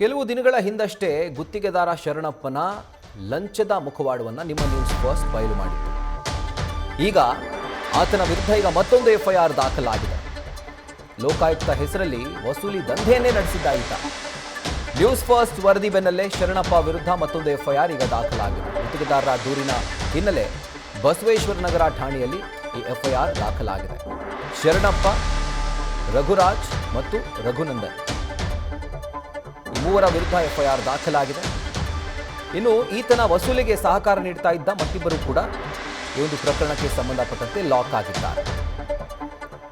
ಕೆಲವು ದಿನಗಳ ಹಿಂದಷ್ಟೇ ಗುತ್ತಿಗೆದಾರ ಶರಣಪ್ಪನ ಲಂಚದ ಮುಖವಾಡವನ್ನು ನಿಮ್ಮ ನ್ಯೂಸ್ ಫಸ್ಟ್ ಬಯಲು ಮಾಡಿತ್ತು. ಈಗ ಆತನ ವಿರುದ್ಧ ಮತ್ತೊಂದು ಎಫ್ಐಆರ್ ದಾಖಲಾಗಿದೆ. ಲೋಕಾಯುಕ್ತ ಹೆಸರಲ್ಲಿ ವಸೂಲಿ ದಂಧೆಯನ್ನೇ ನಡೆಸಿದ್ದ ಈತ. ನ್ಯೂಸ್ ಫಸ್ಟ್ ವರದಿ ಬೆನ್ನಲ್ಲೇ ಶರಣಪ್ಪ ವಿರುದ್ಧ ಮತ್ತೊಂದು ಎಫ್ಐಆರ್ ಈಗ ದಾಖಲಾಗಿದೆ. ಗುತ್ತಿಗೆದಾರರ ದೂರಿನ ಹಿನ್ನೆಲೆ ಬಸವೇಶ್ವರ ನಗರ ಠಾಣೆಯಲ್ಲಿ ಈ ಎಫ್ಐಆರ್ ದಾಖಲಾಗಿದೆ. ಶರಣಪ್ಪ, ರಘುರಾಜ್ ಮತ್ತು ರಘುನಂದನ್ ಈ ಮೂವರ ವಿರುದ್ಧ ಎಫ್ಐಆರ್ ದಾಖಲಾಗಿದೆ. ಇನ್ನು ಈತನ ವಸೂಲಿಗೆ ಸಹಕಾರ ನೀಡ್ತಾ ಇದ್ದ ಮತ್ತಿಬ್ಬರು ಕೂಡ ಈ ಒಂದು ಪ್ರಕರಣಕ್ಕೆ ಸಂಬಂಧಪಟ್ಟಂತೆ ಲಾಕ್ ಆಗಿದ್ದಾರೆ.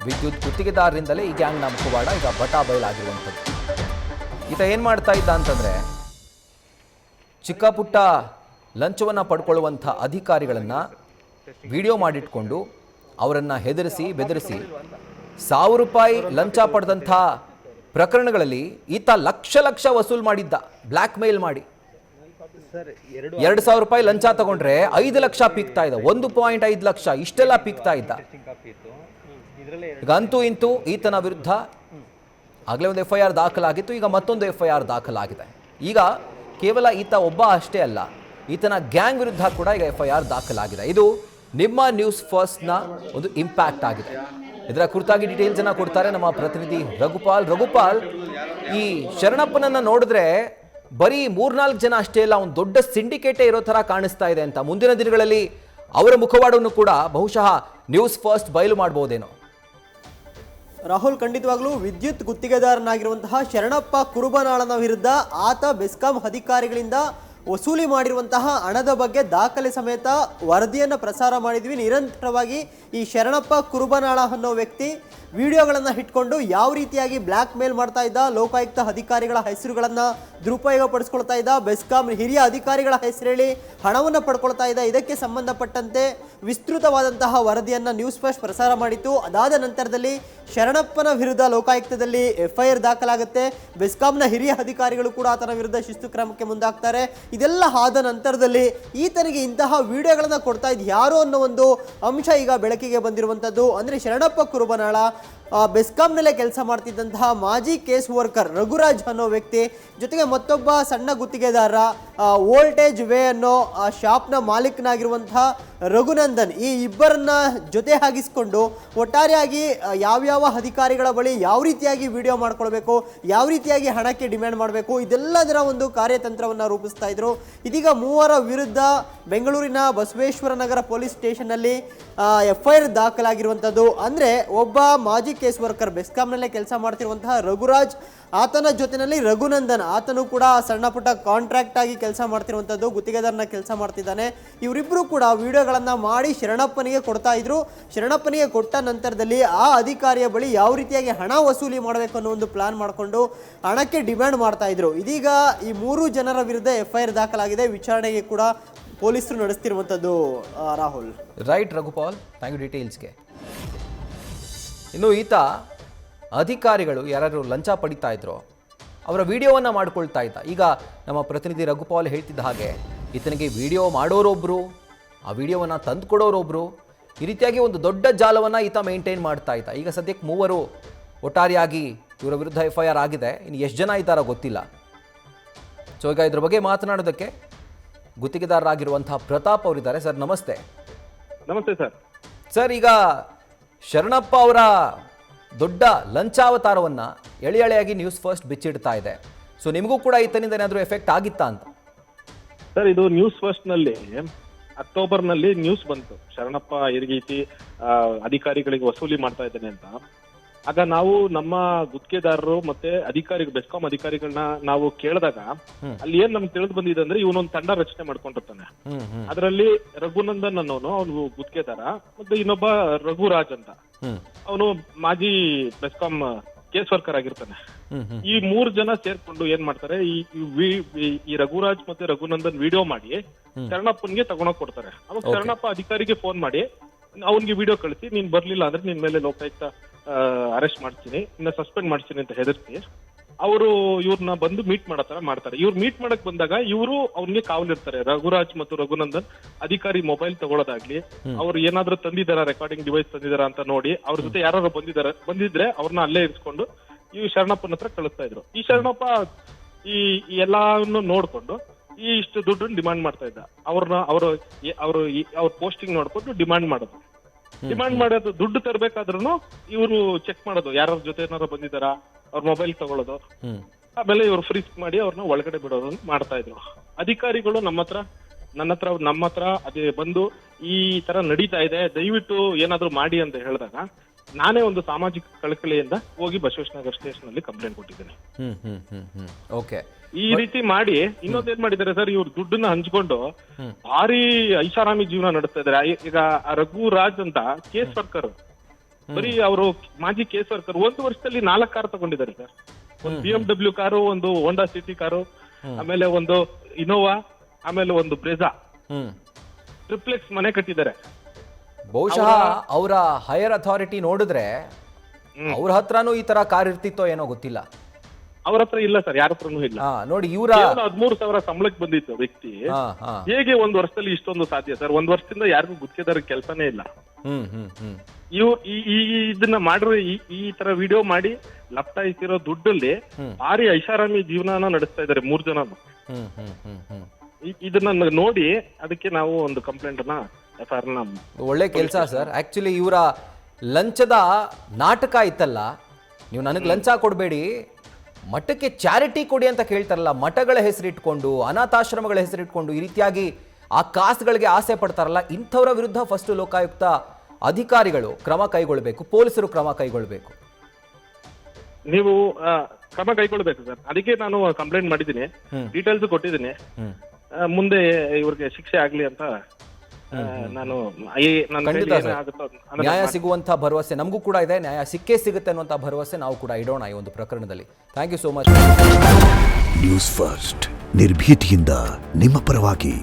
ವಿದ್ಯುತ್ ಗುತ್ತಿಗೆದಾರರಿಂದಲೇ ಈ ಗ್ಯಾಂಗ್ನ ಮುಖವಾಡ ಈಗ ಬಟಾ ಬಯಲಾಗಿರುವಂಥದ್ದು. ಈತ ಏನು ಮಾಡ್ತಾ ಇದ್ದ ಅಂತಂದರೆ, ಚಿಕ್ಕ ಪುಟ್ಟ ಲಂಚವನ್ನು ಪಡ್ಕೊಳ್ಳುವಂಥ ಅಧಿಕಾರಿಗಳನ್ನು ವಿಡಿಯೋ ಮಾಡಿಟ್ಕೊಂಡು ಅವರನ್ನು ಹೆದರಿಸಿ ಬೆದರಿಸಿ 1,000 ರೂಪಾಯಿ ಲಂಚ ಪಡೆದಂಥ ಪ್ರಕರಣಗಳಲ್ಲಿ ಈತ ಲಕ್ಷ ವಸೂಲು ಮಾಡಿದ್ದ. ಬ್ಲ್ಯಾಕ್ ಮೇಲ್ ಮಾಡಿ 2,000 ರೂಪಾಯಿ ಲಂಚ ತಗೊಂಡ್ರೆ 5 ಲಕ್ಷ ಪೀಕ್ತಾ ಇದ್ದ, 1.5 ಲಕ್ಷ ಇಷ್ಟೆಲ್ಲ ಪೀಕ್ತಾ ಇದ್ದ. ಈಗ ಅಂತೂ ಇಂತೂ ಈತನ ವಿರುದ್ಧ ಆಗಲೇ ಒಂದು ಎಫ್ಐಆರ್ ದಾಖಲಾಗಿತ್ತು. ಈಗ ಮತ್ತೊಂದು ಎಫ್ಐಆರ್ ದಾಖಲಾಗಿದೆ. ಈಗ ಕೇವಲ ಈತ ಒಬ್ಬ ಅಷ್ಟೇ ಅಲ್ಲ, ಈತನ ಗ್ಯಾಂಗ್ ವಿರುದ್ಧ ಕೂಡ ಈಗ ಎಫ್ಐಆರ್ ದಾಖಲಾಗಿದೆ. ಇದು ನಿಮ್ಮ ನ್ಯೂಸ್ ಫಸ್ಟ್ನ ಒಂದು ಇಂಪ್ಯಾಕ್ಟ್ ಆಗಿದೆ. ಇದರ ಕುರಿತಾಗಿ ಡೀಟೇಲ್ಸ್ ಅನ್ನ ಕೊಡ್ತಾರೆ ನಮ್ಮ ಪ್ರತಿನಿಧಿ ರಘುಪಾಲ್. ಈ ಶರಣಪ್ಪನನ್ನ ನೋಡಿದ್ರೆ ಬರೀ 3-4 ಜನ ಅಷ್ಟೇ ಅಲ್ಲ, ಒಂದು ದೊಡ್ಡ ಸಿಂಡಿಕೇಟೇ ಇರೋ ತರ ಕಾಣಿಸ್ತಾ ಇದೆ ಅಂತ. ಮುಂದಿನ ದಿನಗಳಲ್ಲಿ ಅವರ ಮುಖವಾಡವನ್ನು ಕೂಡ ಬಹುಶಃ ನ್ಯೂಸ್ ಫಸ್ಟ್ ಬಯಲು ಮಾಡಬಹುದೇನೋ. ರಾಹುಲ್, ಖಂಡಿತವಾಗ್ಲೂ ವಿದ್ಯುತ್ ಗುತ್ತಿಗೆದಾರನಾಗಿರುವಂತಹ ಶರಣಪ್ಪ ಕುರುಬನಾಳನ ವಿರುದ್ಧ ಆತ ಬೆಸ್ಕಾಂ ಅಧಿಕಾರಿಗಳಿಂದ ವಸೂಲಿ ಮಾಡಿರುವಂತಹ ಹಣದ ಬಗ್ಗೆ ದಾಖಲೆ ಸಮೇತ ವರದಿಯನ್ನು ಪ್ರಸಾರ ಮಾಡಿದ್ವಿ. ನಿರಂತರವಾಗಿ ಈ ಶರಣಪ್ಪ ಕುರುಬನಾಳ ಅನ್ನೋ ವ್ಯಕ್ತಿ ವಿಡಿಯೋಗಳನ್ನು ಇಟ್ಕೊಂಡು ಯಾವ ರೀತಿಯಾಗಿ ಬ್ಲ್ಯಾಕ್ ಮೇಲ್ ಮಾಡ್ತಾ ಇದ್ದ, ಲೋಕಾಯುಕ್ತ ಅಧಿಕಾರಿಗಳ ಹೆಸರುಗಳನ್ನು ದುರುಪಯೋಗ ಪಡಿಸ್ಕೊಳ್ತಾ ಇದ್ದ, ಬೆಸ್ಕಾಂ ಹಿರಿಯ ಅಧಿಕಾರಿಗಳ ಹೆಸರೇಳಿ ಹಣವನ್ನು ಪಡ್ಕೊಳ್ತಾ ಇದ್ದ. ಇದಕ್ಕೆ ಸಂಬಂಧಪಟ್ಟಂತೆ ವಿಸ್ತೃತವಾದಂತಹ ವರದಿಯನ್ನು ನ್ಯೂಸ್ ಫಸ್ಟ್ ಪ್ರಸಾರ ಮಾಡಿತ್ತು. ಅದಾದ ನಂತರದಲ್ಲಿ ಶರಣಪ್ಪನ ವಿರುದ್ಧ ಲೋಕಾಯುಕ್ತದಲ್ಲಿ ಎಫ್ಐಆರ್ ದಾಖಲಾಗುತ್ತೆ. ಬೆಸ್ಕಾಂನ ಹಿರಿಯ ಅಧಿಕಾರಿಗಳು ಕೂಡ ಆತನ ವಿರುದ್ಧ ಶಿಸ್ತು ಕ್ರಮಕ್ಕೆ ಮುಂದಾಗ್ತಾರೆ. ಇದೆಲ್ಲ ಆದ ನಂತರದಲ್ಲಿ ಈತನಿಗೆ ಇಂತಹ ವಿಡಿಯೋಗಳನ್ನು ಕೊಡ್ತಾ ಇದ್ದು ಯಾರು ಅನ್ನೋ ಒಂದು ಅಂಶ ಈಗ ಬೆಳಕಿಗೆ ಬಂದಿರುವಂಥದ್ದು. ಅಂದರೆ ಶರಣಪ್ಪ ಕುರುಬನಾಳ ಬೆಸ್ಕಾಂನಲ್ಲೇ ಕೆಲಸ ಮಾಡ್ತಿದ್ದಂತಹ ಮಾಜಿ ಕೇಸ್ ವರ್ಕರ್ ರಘುರಾಜ್ ಅನ್ನೋ ವ್ಯಕ್ತಿ ಜೊತೆಗೆ ಮತ್ತೊಬ್ಬ ಸಣ್ಣ ಗುತ್ತಿಗೆದಾರ ವೋಲ್ಟೇಜ್ ವೇ ಅನ್ನೋ ಶಾಪ್ನ ಮಾಲೀಕನಾಗಿರುವಂತಹ ರಘುನಂದನ್, ಈ ಇಬ್ಬರನ್ನ ಜೊತೆ ಹಾಗಿಸ್ಕೊಂಡು ಒಟ್ಟಾರೆಯಾಗಿ ಯಾವ್ಯಾವ ಅಧಿಕಾರಿಗಳ ಬಳಿ ಯಾವ ರೀತಿಯಾಗಿ ವಿಡಿಯೋ ಮಾಡ್ಕೊಳ್ಬೇಕು, ಯಾವ ರೀತಿಯಾಗಿ ಹಣಕ್ಕೆ ಡಿಮ್ಯಾಂಡ್ ಮಾಡಬೇಕು, ಇದೆಲ್ಲದರ ಒಂದು ಕಾರ್ಯತಂತ್ರವನ್ನು ರೂಪಿಸ್ತಾ ಇದ್ರು. ಇದೀಗ ಮೂವರ ವಿರುದ್ಧ ಬೆಂಗಳೂರಿನ ಬಸವೇಶ್ವರ ನಗರ ಪೊಲೀಸ್ ಸ್ಟೇಷನ್ನಲ್ಲಿ ಎಫ್ಐಆರ್ ದಾಖಲಾಗಿರುವಂಥದ್ದು. ಅಂದರೆ ಒಬ್ಬ ಮಾಜಿ ಕೇಸ್ ವರ್ಕರ್ ಬೆಸ್ಕಾಂನಲ್ಲೇ ಕೆಲಸ ಮಾಡ್ತಿರುವಂತಹ ರಘುರಾಜ್, ಆತನ ಜೊತೆಯಲ್ಲಿ ರಘುನಂದನ್, ಆತನು ಕೂಡ ಸಣ್ಣ ಪುಟ್ಟ ಕಾಂಟ್ರಾಕ್ಟ್ ಆಗಿ ಕೆಲಸ ಮಾಡ್ತಿರುವಂಥದ್ದು, ಗುತ್ತಿಗೆದಾರನ ಕೆಲಸ ಮಾಡ್ತಿದ್ದಾನೆ. ಇವರಿಬ್ಬರು ಕೂಡ ವಿಡಿಯೋಗಳನ್ನು ಮಾಡಿ ಶರಣಪ್ಪನಿಗೆ ಕೊಡ್ತಾ ಇದ್ರು. ಶರಣಪ್ಪನಿಗೆ ಕೊಟ್ಟ ನಂತರದಲ್ಲಿ ಆ ಅಧಿಕಾರಿಯ ಬಳಿ ಯಾವ ರೀತಿಯಾಗಿ ಹಣ ವಸೂಲಿ ಮಾಡಬೇಕು ಅನ್ನೋ ಒಂದು ಪ್ಲಾನ್ ಮಾಡಿಕೊಂಡು ಹಣಕ್ಕೆ ಡಿಮ್ಯಾಂಡ್ ಮಾಡ್ತಾ ಇದ್ರು. ಇದೀಗ ಈ 3 ಜನರ ವಿರುದ್ಧ ಎಫ್ಐಆರ್ ದಾಖಲಾಗಿದೆ. ವಿಚಾರಣೆಗೆ ಕೂಡ ಪೊಲೀಸರು ನಡೆಸ್ತಿರುವಂಥದ್ದು. Rahul. Right Raghupal, thank you ಡೀಟೇಲ್ಸ್ಗೆ. ಇನ್ನು ಈತ ಅಧಿಕಾರಿಗಳು ಯಾರು ಲಂಚ ಪಡಿತಾ ಇದ್ರೋ ಅವರ ವಿಡಿಯೋವನ್ನು ಮಾಡ್ಕೊಳ್ತಾ ಇದ್ದ. ಈಗ ನಮ್ಮ ಪ್ರತಿನಿಧಿ ರಘುಪಾಲ್ ಹೇಳ್ತಿದ್ದ ಹಾಗೆ ಈತನಿಗೆ ವಿಡಿಯೋ ಮಾಡೋರೊಬ್ಬರು, ಆ ವಿಡಿಯೋವನ್ನು ತಂದುಕೊಡೋರೊಬ್ಬರು, ಈ ರೀತಿಯಾಗಿ ಒಂದು ದೊಡ್ಡ ಜಾಲವನ್ನು ಈತ ಮೇಂಟೈನ್ ಮಾಡ್ತಾ ಇದ್ದ. ಈಗ ಸದ್ಯಕ್ಕೆ 3 ಒಟ್ಟಾರೆಯಾಗಿ ಇವರ ವಿರುದ್ಧ ಎಫ್ಐಆರ್ ಆಗಿದೆ. ಇನ್ನು ಎಷ್ಟು ಜನ ಇದ್ದಾರೋ ಗೊತ್ತಿಲ್ಲ. ಸೊ ಈಗ ಇದ್ರ ಬಗ್ಗೆ ಮಾತನಾಡೋದಕ್ಕೆ ಗುತ್ತಿಗೆದಾರರಾಗಿರುವಂತಹ ಪ್ರತಾಪ್ ಅವರಿದ್ದಾರೆ. ಸರ್ ನಮಸ್ತೆ. ನಮಸ್ತೆ ಸರ್. ಸರ್, ಈಗ ಶರಣಪ್ಪ ಅವರ ದೊಡ್ಡ ಲಂಚಾವತಾರವನ್ನು ಎಳೆಯಾಗಿ ನ್ಯೂಸ್ ಫಸ್ಟ್ ಬಿಚ್ಚಿಡ್ತಾ ಇದೆ. ಸೊ ನಿಮಗೂ ಕೂಡ ಈತನಿಂದ ಏನಾದರೂ ಎಫೆಕ್ಟ್ ಆಗಿತ್ತಾ ಅಂತ? ಸರ್, ಇದು ನ್ಯೂಸ್ ಫಸ್ಟ್ ನಲ್ಲಿ ಅಕ್ಟೋಬರ್ನಲ್ಲಿ ನ್ಯೂಸ್ ಬಂತು, ಶರಣಪ್ಪ ಈ ರೀತಿ ಅಧಿಕಾರಿಗಳಿಗೆ ವಸೂಲಿ ಮಾಡ್ತಾ ಇದ್ದಾನೆ ಅಂತ. ಆಗ ನಾವು ನಮ್ಮ ಗುತ್ತಿಗೆದಾರರು ಮತ್ತೆ ಬೆಸ್ಕಾಂ ಅಧಿಕಾರಿಗಳನ್ನ ನಾವು ಕೇಳಿದಾಗ ಅಲ್ಲಿ ಏನ್ ನಮ್ಗೆ ತಿಳಿದು ಬಂದಿದೆ ಅಂದ್ರೆ ಇವನೊಂದು ತಂಡ ರಚನೆ ಮಾಡ್ಕೊಂಡಿರ್ತಾನೆ. ಅದರಲ್ಲಿ ರಘುನಂದನ್ ಅನ್ನೋನು ಅವನು ಗುತ್ತಿಗೆದಾರ, ಮತ್ತೆ ಇನ್ನೊಬ್ಬ ರಘುರಾಜ್ ಅಂತ ಅವನು ಮಾಜಿ ಬೆಸ್ಕಾಂ ಕೇಸ್ ವರ್ಕರ್ ಆಗಿರ್ತಾನೆ. ಈ 3 ಜನ ಸೇರ್ಕೊಂಡು ಏನ್ ಮಾಡ್ತಾರೆ, ಈ ರಘುರಾಜ್ ಮತ್ತೆ ರಘುನಂದನ್ ವಿಡಿಯೋ ಮಾಡಿ ಶರಣಪ್ಪನ್ಗೆ ತಗೊಂಡೋಗ್ ಕೊಡ್ತಾರೆ. ಅವಾಗ ಶರಣಪ್ಪ ಅಧಿಕಾರಿಗೆ ಫೋನ್ ಮಾಡಿ ಅವನ್ಗೆ ವಿಡಿಯೋ ಕಳಿಸಿ, ನೀನ್ ಬರ್ಲಿಲ್ಲ ಅಂದ್ರೆ ನಿನ್ ಮೇಲೆ ಲೋಕಾಯುಕ್ತ ಅರೆಸ್ಟ್ ಮಾಡ್ತೀನಿ, ಇನ್ನ ಸಸ್ಪೆಂಡ್ ಮಾಡ್ತೀನಿ ಅಂತ ಹೆದರ್ಸಿ ಅವರು ಇವ್ರನ್ನ ಬಂದು ಮೀಟ್ ಮಾಡೋ ಮಾಡ್ತಾರೆ. ಇವ್ರು ಮೀಟ್ ಮಾಡಕ್ ಬಂದಾಗ ಇವರು ಅವ್ನಿಗೆ ಕಾವಲಿರ್ತಾರೆ. ರಘುರಾಜ್ ಮತ್ತು ರಘುನಂದನ್ ಅಧಿಕಾರಿ ಮೊಬೈಲ್ ತಗೊಳ್ಳೋದಾಗ್ಲಿ, ಅವ್ರು ಏನಾದ್ರು ತಂದಿದಾರ, ರೆಕಾರ್ಡಿಂಗ್ ಡಿವೈಸ್ ತಂದಿದಾರ ಅಂತ ನೋಡಿ ಅವ್ರ ಜೊತೆ ಯಾರು ಬಂದಿದ್ರೆ ಅವ್ರನ್ನ ಅಲ್ಲೇ ಇರಿಸ್ಕೊಂಡು ಈ ಶರಣಪ್ಪನ ಹತ್ರ ಕಳಿಸ್ತಾ ಇದ್ರು. ಈ ಶರಣಪ್ಪ ಈ ಎಲ್ಲಾನು ನೋಡ್ಕೊಂಡು ಇಷ್ಟು ದುಡ್ಡನ್ನು ಡಿಮಾಂಡ್ ಮಾಡ್ತಾ ಇದ್ದ. ಅವ್ರ ಪೋಸ್ಟಿಂಗ್ ನೋಡ್ಕೊಂಡು ಡಿಮಾಂಡ್ ಮಾಡೋದು ದುಡ್ಡು ತರಬೇಕಾದ್ರೂ ಇವರು ಚೆಕ್ ಮಾಡೋದು, ಯಾರ ಜೊತೆ ಏನಾರು ಬಂದಿದ್ದಾರಾ, ಅವ್ರ ಮೊಬೈಲ್ ತಗೊಳ್ಳೋದು, ಆಮೇಲೆ ಇವ್ರು ಫ್ರೀಸ್ ಮಾಡಿ ಅವ್ರನ್ನ ಒಳಗಡೆ ಬಿಡೋದು ಮಾಡ್ತಾ ಇದ್ರು. ಅಧಿಕಾರಿಗಳು ನಮ್ಮ ಹತ್ರ ಅದೇ ಬಂದು ಈ ತರ ನಡೀತಾ ಇದೆ, ದಯವಿಟ್ಟು ಏನಾದ್ರು ಮಾಡಿ ಅಂತ ಹೇಳಿದಾಗ ನಾನೇ ಒಂದು ಸಾಮಾಜಿಕ ಕಳಕಳಿಯಿಂದ ಹೋಗಿ ಬಸವೇಶ್ವರನಗರ ಸ್ಟೇಷನ್ ಅಲ್ಲಿ ಕಂಪ್ಲೇಂಟ್ ಕೊಟ್ಟಿದ್ದೇನೆ. ಓಕೆ, ಈ ರೀತಿ ಮಾಡಿ ಇನ್ನೊಂದೇನ್ ಮಾಡಿದ್ದಾರೆ ಸರ್, ಇವ್ರು ದುಡ್ಡನ್ನ ಹಂಚ್ಕೊಂಡು ಭಾರಿ ಐಷಾರಾಮಿ ಜೀವನ ನಡೆಸ್ತಾ ಇದಾರೆ. ಈಗ ರಘುರಾಜ್ ಅಂತ ಕೇಸ್ ವರ್ಕರ್, ಬರೀ ಅವರು ಮಾಜಿ ಕೇಸ್ ವರ್ಕರ್ 1 ವರ್ಷದಲ್ಲಿ 4 ಕಾರ್ ತಗೊಂಡಿದ್ದಾರೆ ಸರ್. ಒಂದು BMW ಕಾರು, ಒಂದು ಹೋಂಡಾ ಸಿಟಿ ಕಾರು, ಆಮೇಲೆ ಒಂದು ಇನೋವಾ, ಆಮೇಲೆ ಒಂದು ಬ್ರೆಜಾ, ಟ್ರಿಪ್ಲೆಕ್ಸ್ ಮನೆ ಕಟ್ಟಿದ್ದಾರೆ. ಬಹುಶಃ ಅವರ ಹೈಯರ್ ಅಥಾರಿಟಿ ನೋಡಿದ್ರೆ ಅವ್ರ ಹತ್ರನೂ ಈ ತರ ಕಾರ್ ಇರ್ತಿತ್ತೋ ಏನೋ ಗೊತ್ತಿಲ್ಲ. ಅವ್ರ ಹತ್ರ ಇಲ್ಲ ಸರ್, ಯಾರ ಹತ್ರನೂ ಇಲ್ಲ. ನೋಡಿ, ಇವರ 13,000 ಸಂಬಳಕ್ಕೆ ಬಂದಿತ್ತು ವ್ಯಕ್ತಿ, ಹೇಗೆ 1 ವರ್ಷದಲ್ಲಿ ಇಷ್ಟೊಂದು ಸಾಧ್ಯ ಸರ್? 1 ವರ್ಷದಿಂದ ಯಾರಿಗೂ ಗುತ್ತಿಗೆದಾರ ಕೆಲಸನೇ ಇಲ್ಲ. ಇವ್ರು ಇದನ್ನ ಮಾಡಿರೋ ಈ ತರ ವಿಡಿಯೋ ಮಾಡಿ ಲಪ್ಟಾಯಿಸಿರೋ ದುಡ್ಡಲ್ಲಿ ಭಾರಿ ಐಷಾರಾಮಿ ಜೀವನ ನಡೆಸ್ತಾ ಇದಾರೆ 3 ಜನ. ಇದನ್ನ ನೋಡಿ ಅದಕ್ಕೆ ನಾವು ಒಂದು ಕಂಪ್ಲೇಂಟ್ ಅನ್ನ FIR ಒಳ್ಳೆ ಕೆಲಸ ಸರ್. ಆಕ್ಚುಲಿ ಇವರ ಲಂಚದ ನಾಟಕ ಇತ್ತಲ್ಲ, ನೀವು ನನಗೆ ಲಂಚ ಕೊಡಬೇಡಿ, ಮಠಕ್ಕೆ ಚಾರಿಟಿ ಕೊಡಿ ಅಂತ ಕೇಳ್ತಾರಲ್ಲ, ಮಠಗಳ ಹೆಸರಿಟ್ಕೊಂಡು, ಅನಾಥಾಶ್ರಮಗಳ ಹೆಸರಿಟ್ಕೊಂಡು ಈ ರೀತಿಯಾಗಿ ಆ ಕಾಸುಗಳಿಗೆ ಆಸೆ ಪಡ್ತಾರಲ್ಲ, ಇಂಥವರ ವಿರುದ್ಧ ಫಸ್ಟ್ ಲೋಕಾಯುಕ್ತ ಅಧಿಕಾರಿಗಳು ಕ್ರಮ ಕೈಗೊಳ್ಳಬೇಕು, ಪೊಲೀಸರು ಕ್ರಮ ಕೈಗೊಳ್ಳಬೇಕು. ನೀವು ಕ್ರಮ ಕೈಗೊಳ್ಬೇಕು ಸರ್. ಅದಕ್ಕೆ ನಾನು ಕಂಪ್ಲೇಂಟ್ ಮಾಡಿದ್ದೀನಿ, ಡೀಟೇಲ್ಸ್ ಕೊಟ್ಟಿದ್ದೀನಿ. ಮುಂದೆ ಇವ್ರಿಗೆ ಶಿಕ್ಷೆ ಆಗ್ಲಿ ಅಂತ ನಾನು ನ್ಯಾಯ ಸಿಗುವಂತ ಭರವಸೆ ನಮಗೂ ಕೂಡ ಇದೆ. ನ್ಯಾಯ ಸಿಕ್ಕೇ ಸಿಗುತ್ತೆ ಅನ್ನುವಂಥ ಭರವಸೆ ನಾವು ಕೂಡ ಇಡೋಣ ಈ ಒಂದು ಪ್ರಕರಣದಲ್ಲಿ. Thank you so much. News first, ನಿರ್ಭೀತಿಯಿಂದ ನಿಮ್ಮ ಪರವಾಗಿ.